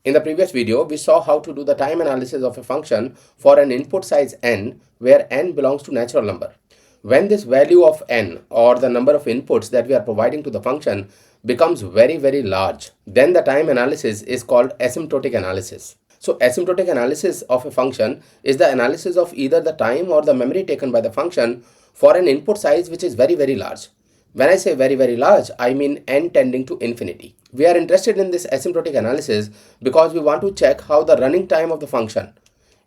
In the previous video, we saw how to do the time analysis of a function for an input size n, where n belongs to natural number. When this value of n, or the number of inputs that we are providing to the function, becomes very large, then the time analysis is called asymptotic analysis. So asymptotic analysis of a function is the analysis of either the time or the memory taken by the function for an input size which is very large. When I say very large, I mean n tending to infinity. We are interested in this asymptotic analysis because we want to check how the running time of the function,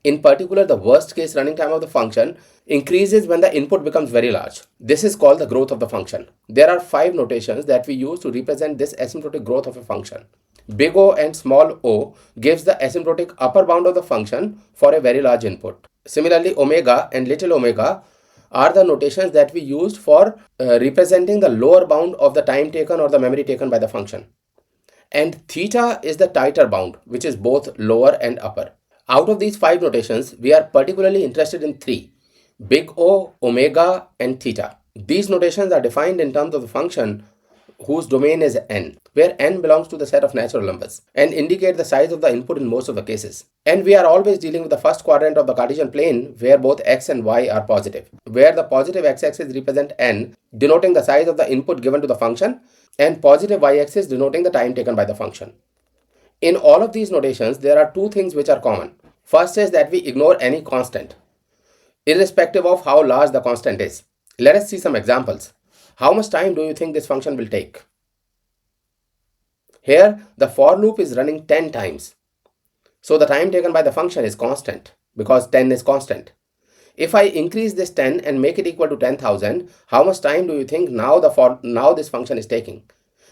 in particular the worst case running time of the function, increases when the input becomes very large. This is called the growth of the function. There are 5 notations that we use to represent this asymptotic growth of a function. Big O and small o gives the asymptotic upper bound of the function for a very large input. Similarly, omega and little omega are the notations that we used for representing the lower bound of the time taken or the memory taken by the function. And theta is the tighter bound, which is both lower and upper. Out of these 5 notations, we are particularly interested in 3: big O, omega, and theta. These notations are defined in terms of the function whose domain is n, where n belongs to the set of natural numbers, and indicate the size of the input in most of the cases. And we are always dealing with the first quadrant of the Cartesian plane, where both x and y are positive, where the positive x-axis represent n, denoting the size of the input given to the function, and positive y-axis denoting the time taken by the function. In all of these notations, there are 2 things which are common. First is that we ignore any constant, irrespective of how large the constant is. Let us see some examples. How much time do you think this function will take? Here, the for loop is running 10 times. So the time taken by the function is constant, because 10 is constant. If I increase this 10 and make it equal to 10,000, how much time do you think now this function is taking?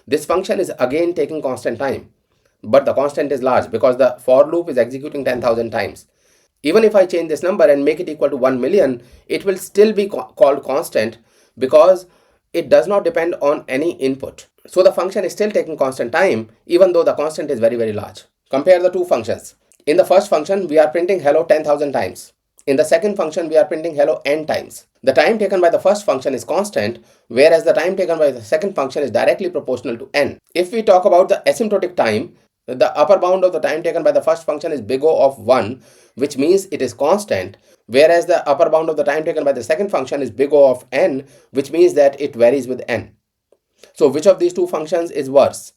This function is again taking constant time, but the constant is large because the for loop is executing 10,000 times. Even if I change this number and make it equal to 1 million, it will still be called constant because it does not depend on any input. So the function is still taking constant time even though the constant is very large. Compare the 2 functions. In the first function, we are printing hello 10,000 times. In the second function, we are printing hello n times. The time taken by the first function is constant, whereas the time taken by the second function is directly proportional to n. If we talk about the asymptotic time, the upper bound of the time taken by the first function is big O of 1, which means it is constant, whereas the upper bound of the time taken by the second function is big O of n, which means that it varies with n. So which of these 2 functions is worse?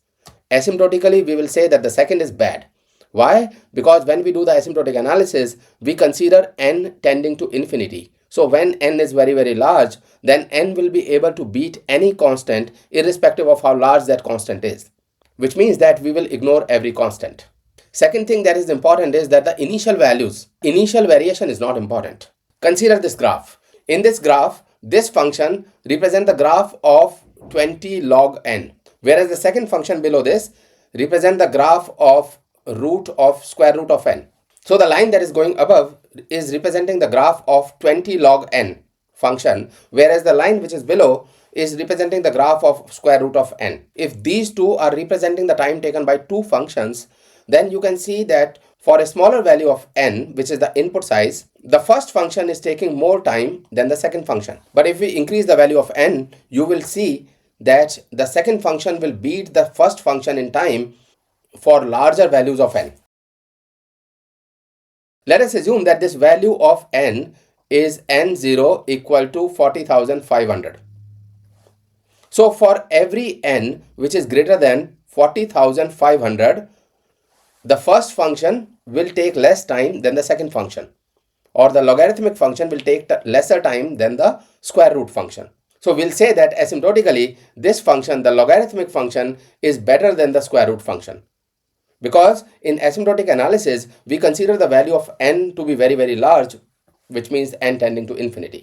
Asymptotically, we will say that the second is bad. Why? Because when we do the asymptotic analysis, we consider n tending to infinity. So when n is very large, then n will be able to beat any constant irrespective of how large that constant is, which means that we will ignore every constant. Second thing that is important is that the initial variation is not important. Consider this graph. In this graph, this function represents the graph of 20 log n, whereas the second function below this represents the graph of square root of n. So the line that is going above is representing the graph of 20 log n function, whereas the line which is below is representing the graph of square root of n. If these 2 are representing the time taken by 2 functions, then you can see that for a smaller value of n, which is the input size, the first function is taking more time than the second function. But if we increase the value of n, you will see that the second function will beat the first function in time for larger values of n. Let us assume that this value of n is n0 equal to 40,500. So for every n which is greater than 40,500, the first function will take less time than the second function, or the logarithmic function will take lesser time than the square root function. So we'll say that asymptotically, this function, the logarithmic function, is better than the square root function, because in asymptotic analysis, we consider the value of n to be very large, which means n tending to infinity.